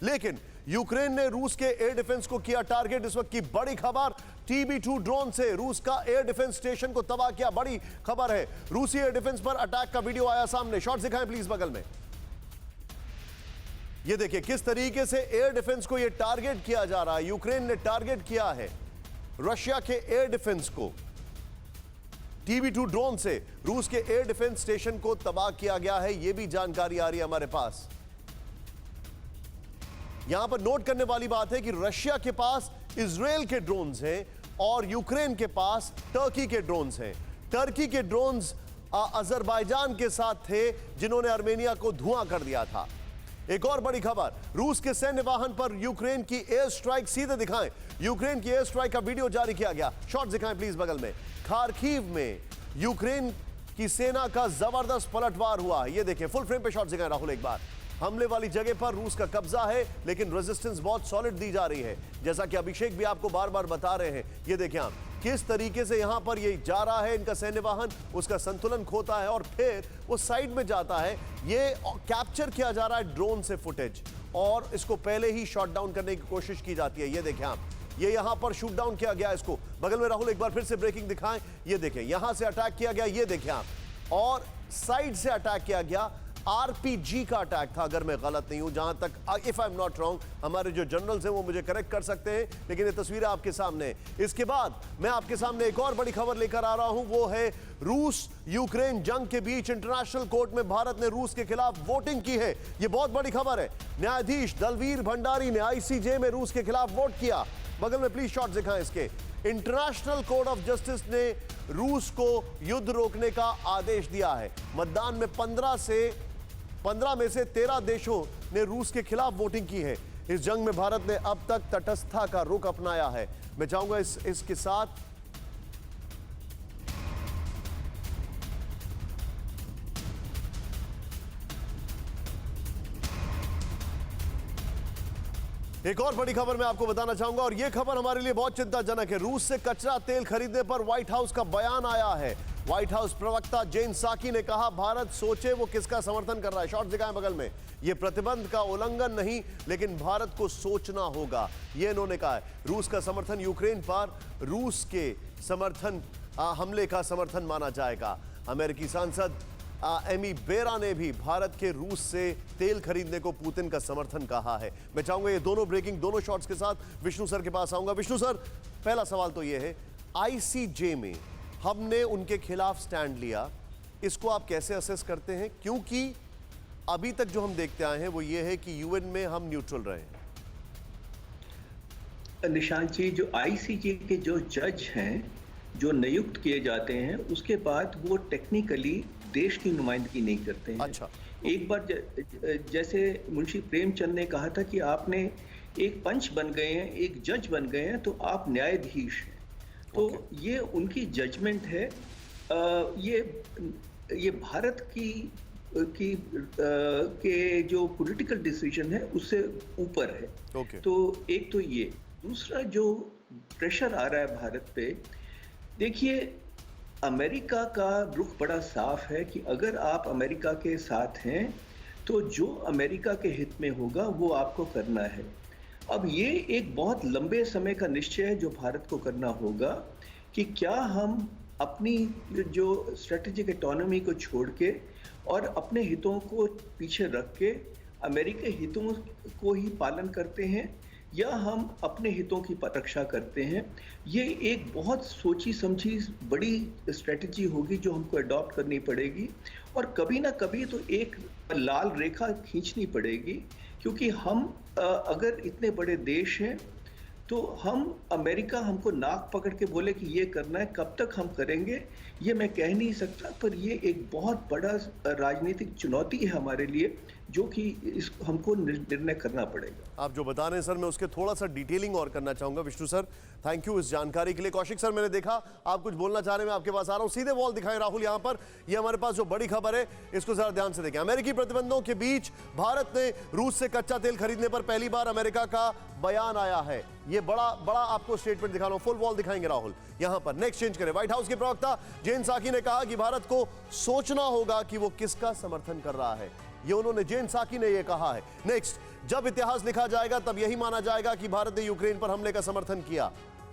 लेकिन यूक्रेन ने रूस के एयर डिफेंस को किया टारगेट। इस वक्त की बड़ी खबर, TB2 ड्रोन से रूस का एयर डिफेंस स्टेशन को तबाह किया। बड़ी खबर है, रूसी एयर डिफेंस पर अटैक का वीडियो आया सामने। शॉट दिखाएं प्लीज बगल में। ये देखिए किस तरीके से एयर डिफेंस को यह टारगेट किया जा रहा है। यूक्रेन ने टारगेट किया है रशिया के एयर डिफेंस को। TB2 ड्रोन से रूस के एयर डिफेंस स्टेशन को तबाह किया गया है, यह भी जानकारी आ रही है हमारे पास। यहां पर नोट करने वाली बात है कि रशिया के पास इजराइल के ड्रोन्स हैं और यूक्रेन के पास टर्की के ड्रोन्स हैं। टर्की के ड्रोन्स अजरबैजान के साथ थे जिन्होंने आर्मेनिया को धुआं कर दिया था। एक और बड़ी खबर, रूस के सैन्य वाहन पर यूक्रेन की एयर स्ट्राइक। सीधे दिखाएं, यूक्रेन की एयर स्ट्राइक का वीडियो जारी किया गया। शॉट दिखाएं प्लीज बगल में। खार्किव में यूक्रेन की सेना का जबरदस्त पलटवार हुआ। ये देखें, फुल फ्रेम पे शॉट दिखाएं राहुल एक बार। हमले वाली जगह पर रूस का कब्जा है, लेकिन रेजिस्टेंस बहुत सॉलिड दी जा रही है, जैसा कि अभिषेक भी आपको बार बार बता रहे हैं। ये देखें आप किस तरीके से यहां पर ये जा रहा है, इनका सैन्य वाहन, उसका संतुलन खोता है और फिर वो साइड में जाता है। ये कैप्चर किया जा रहा है ड्रोन से फुटेज, और इसको पहले ही शॉट डाउन करने की कोशिश की जाती है। ये देखें आप, ये यहां पर शूट डाउन किया गया इसको। बगल में राहुल एक बार फिर से ब्रेकिंग दिखाएं। ये देखें, यहां से अटैक किया गया, ये देखें आप, और साइड से अटैक किया गया। RPG का अटैक था अगर मैं गलत नहीं हूं, जहां तक if I am not wrong, हमारे जो जनरल्स हैं वो मुझे करेक्ट कर सकते हैं, लेकिन ये तस्वीरें आपके सामने। इसके बाद मैं आपके सामने एक और बड़ी खबर लेकर आ रहा हूं, वो है रूस यूक्रेन जंग के बीच इंटरनेशनल कोर्ट में भारत ने रूस के खिलाफ वोटिंग की है। यह बहुत बड़ी खबर है। न्यायाधीश दलवीर भंडारी ने ICJ में रूस के खिलाफ वोट किया। बगल में प्लीज शॉट दिखाएं इसके। इंटरनेशनल कोर्ट ऑफ जस्टिस ने रूस को युद्ध रोकने का आदेश दिया है। मतदान में 15 में से 13 देशों ने रूस के खिलाफ वोटिंग की है। इस जंग में भारत ने अब तक तटस्थता का रुख अपनाया है। मैं चाहूंगा इसके साथ एक और बड़ी खबर मैं आपको बताना चाहूंगा, और यह खबर हमारे लिए बहुत चिंताजनक है। रूस से कच्चा तेल खरीदने पर व्हाइट हाउस का बयान आया है। व्हाइट हाउस प्रवक्ता जेन साकी ने कहा, भारत सोचे वो किसका समर्थन कर रहा है। शॉट दिखाएं बगल में। यह प्रतिबंध का उल्लंघन नहीं, लेकिन भारत को सोचना होगा, यह इन्होंने कहा है। रूस का समर्थन यूक्रेन पर रूस के समर्थन हमले का समर्थन माना जाएगा। अमेरिकी सांसद एमी बेरा ने भी भारत के रूस से तेल खरीदने को पुतिन का समर्थन कहा है। मैं चाहूंगा ये दोनों ब्रेकिंग, दोनों शॉट्स के साथ विष्णु सर के पास आऊंगा। विष्णु सर, पहला सवाल तो ये है, ICJ में हमने उनके खिलाफ स्टैंड लिया, इसको आप कैसे असेस करते हैं? क्योंकि अभी तक जो हम देखते आए हैं वो ये है कि UN में हम न्यूट्रल रहे हैं। निशांत जी, जो ICJ के जो जज हैं, जो नियुक्त किए जाते हैं, उसके बाद वो टेक्निकली देश की नुमाइंदगी नहीं करते हैं। अच्छा। एक बार जैसे मुंशी प्रेमचंद ने कहा था कि आपने एक पंच बन गए हैं, एक जज बन गए हैं, तो आप न्यायाधीश हैं। तो ये उनकी जजमेंट है। ये भारत के जो पॉलिटिकल डिसीजन है उससे ऊपर है। तो एक तो ये, दूसरा जो प्रेशर आ रहा है भारत पे, देखिए अमेरिका का रुख बड़ा साफ है कि अगर आप अमेरिका के साथ हैं तो जो अमेरिका के हित में होगा वो आपको करना है। अब ये एक बहुत लंबे समय का निश्चय है जो भारत को करना होगा कि क्या हम अपनी जो स्ट्रेटेजिक ऑटोनॉमी को छोड़ के और अपने हितों को पीछे रख के अमेरिकी हितों को ही पालन करते हैं, या हम अपने हितों की रक्षा करते हैं। ये एक बहुत सोची समझी बड़ी स्ट्रेटजी होगी जो हमको अडॉप्ट करनी पड़ेगी, और कभी ना कभी तो एक लाल रेखा खींचनी पड़ेगी, क्योंकि हम अगर इतने बड़े देश हैं तो हम अमेरिका हमको नाक पकड़ के बोले कि ये करना है, कब तक हम करेंगे ये मैं कह नहीं सकता, पर ये एक बहुत बड़ा राजनीतिक चुनौती है हमारे लिए, जो कि इस हमको निर्णय करना पड़ेगा। आप जो बता रहे हैं सर, मैं उसके थोड़ा सा डिटेलिंग और करना चाहूंगा। विष्णु सर, थैंक यू इस जानकारी के लिए। कौशिक सर, मैंने देखा आप कुछ बोलना चाह रहे हैं, मैं आपके पास आ रहा हूं। सीधे वॉल दिखाएं राहुल यहां पर। ये हमारे पास जो बड़ी खबर है इसको जरा ध्यान से देखें। अमेरिकी प्रतिबंधों के बीच भारत ने रूस से कच्चा तेल खरीदने पर पहली बार अमेरिका का बयान आया है। ये बड़ा आपको स्टेटमेंट दिखा रहा हूं, फुल वॉल दिखाएंगे राहुल यहां पर। नेक्स्ट चेंज करें। व्हाइट हाउस के प्रवक्ता जेन साकी ने कहा कि भारत को सोचना होगा कि वो किसका समर्थन कर रहा है। ये उन्होंने, जेन साकी ने ये कहा है। नेक्स्ट, जब इतिहास लिखा जाएगा तब यही माना जाएगा कि भारत ने यूक्रेन पर हमले का समर्थन किया,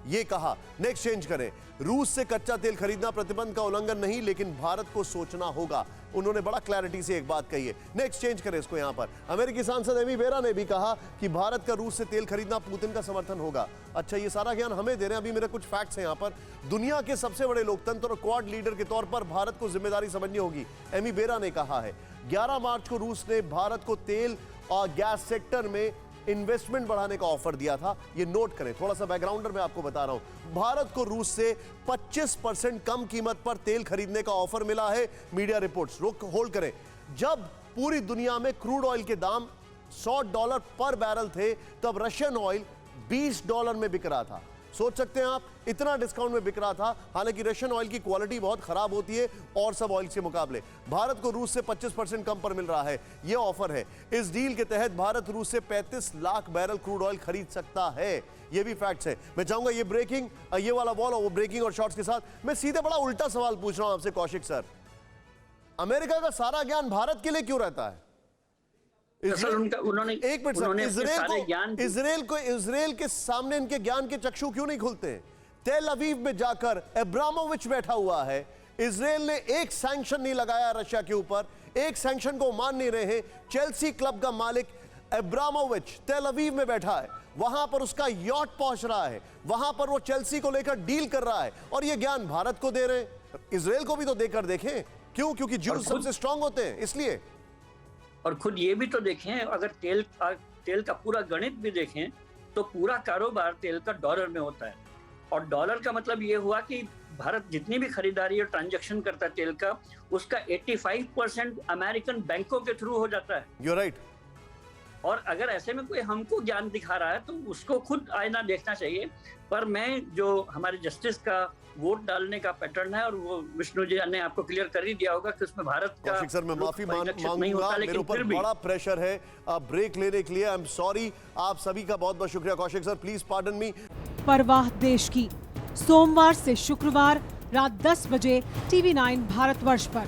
ये कहा। नेक्स्ट चेंज करें, रूस से कच्चा तेल खरीदना प्रतिबंध का उल्लंघन नहीं, लेकिन भारत को सोचना होगा। उन्होंने बड़ा क्लैरिटी से एक बात कही है। नेक्स्ट चेंज करें इसको यहां पर। अमेरिकी सांसद एमी बेरा ने भी कहा कि भारत का रूस से तेल खरीदना पुतिन का समर्थन होगा। अच्छा, ये सारा ज्ञान हमें दे रहे हैं, अभी मेरे कुछ फैक्ट्स हैं यहां पर। दुनिया के सबसे बड़े लोकतंत्र और क्वाड लीडर के तौर पर भारत को जिम्मेदारी समझनी होगी, एमी बेरा ने कहा है। 11 मार्च को रूस ने भारत को तेल और गैस सेक्टर में इन्वेस्टमेंट बढ़ाने का ऑफर दिया था। ये नोट करें, थोड़ा सा बैकग्राउंडर मैं आपको बता रहा हूं। भारत को रूस से 25% कम कीमत पर तेल खरीदने का ऑफर मिला है, मीडिया रिपोर्ट्स। होल्ड करें, जब पूरी दुनिया में क्रूड ऑयल के दाम $100 पर बैरल थे, तब रशियन ऑयल $20 में बिक रहा था। सोच सकते हैं आप, इतना डिस्काउंट में बिक रहा था। हालांकि रशियन ऑयल की क्वालिटी बहुत खराब होती है और सब ऑयल के मुकाबले। भारत को रूस से 25% कम पर मिल रहा है, यह ऑफर है। इस डील के तहत भारत रूस से 35 लाख बैरल क्रूड ऑयल खरीद सकता है। ये भी फैक्ट्स है। मैं चाहूंगा ये ब्रेकिंग, ये वाला वॉल और वो ब्रेकिंग और शॉर्ट्स के साथ मैं सीधे बड़ा उल्टा सवाल पूछ रहा हूं आपसे कौशिक सर। अमेरिका का सारा ज्ञान भारत के लिए क्यों रहता है? उन्होंने एक मिनट सर, इजराइल के सामने इनके ज्ञान के चक्षु क्यों नहीं खुलते? तेल अवीव में जाकर एब्रामोविच बैठा हुआ है। इजराइल ने एक सैंक्शन नहीं लगाया रशिया के ऊपर, एक सैंक्शन को मान नहीं रहे हैं। चेल्सी क्लब का मालिक एब्रामोविच तेल अवीव में बैठा है, वहां पर उसका यॉट पहुंच रहा है, वहां पर वो चेल्सी को लेकर डील कर रहा है, और ये ज्ञान भारत को दे रहे हैं। इजराइल को भी तो देकर देखें। क्यों? क्योंकि ज्यूज सबसे स्ट्रांग होते हैं, इसलिए। और खुद ये भी तो देखें, अगर तेल का पूरा गणित भी देखें तो पूरा कारोबार तेल का डॉलर में होता है, और डॉलर का मतलब ये हुआ कि भारत जितनी भी खरीदारी और ट्रांजैक्शन करता है तेल का, उसका 85% अमेरिकन बैंकों के थ्रू हो जाता है। You're right. और अगर ऐसे में कोई हमको ज्ञान दिखा रहा है तो उसको खुद आईना देखना चाहिए। पर मैं जो हमारे जस्टिस का वोट डालने का पैटर्न है, और वो विष्णु जी ने आपको क्लियर कर ही दिया होगा कि उसमें भारत का कौशिक सर, मैं माफी मांगूंगा, मेरे ऊपर बड़ा प्रेशर है ब्रेक लेने के लिए। I am sorry. आप सभी का बहुत बहुत शुक्रिया। Kaushik sir, please pardon me. परवाह देश की, सोमवार से शुक्रवार रात 10 बजे TV9 भारतवर्ष पर।